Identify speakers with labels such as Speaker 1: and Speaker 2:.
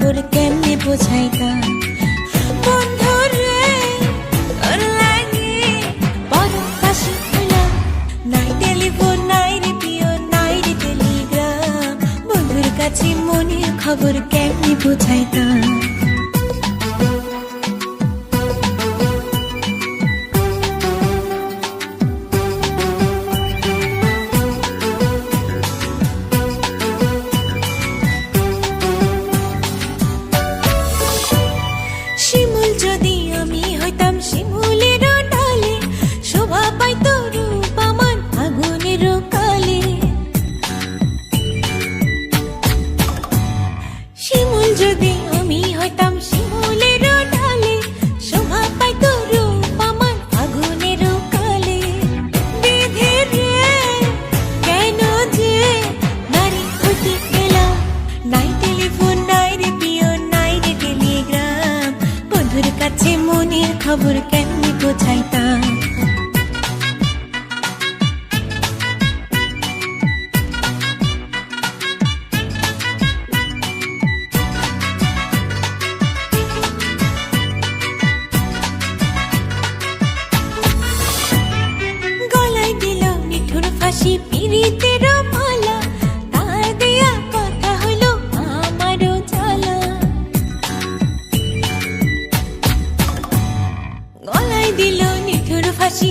Speaker 1: খবর কেমনে বোঝাইতাম বন্ধুরে তোর লাগে বড় কাশি হইলাম নাই টেলিফোন নাই রে প্রিয় নাই রে টেলিগ্রাম বন্ধুর কাছে মনের খবর কেমনে বোঝাইতাম শিমুল যদি আমি হইতাম শিমুলের ডালে শোভা পাইত রূপ আমার আগুনের কালে শিমুল যদি আমি হইতাম শিমুলের ডালে শোভা পাইত রূপ আমার আগুনের কালে বিধি রে কেন যে নারী হইতে গেলাম নাই টেলিফোন নাই রে প্রিয় নাই রে টেলিগ্রাম বন্ধুর কাছে মনের খবর কেমনে বোঝাইতাম গলায় দিল নিঠুর ফাঁসি পিরিতের মালা তার দেয়া কথা হলো আমারও জ্বালা গলায় দিল নিঠুর ফাঁসি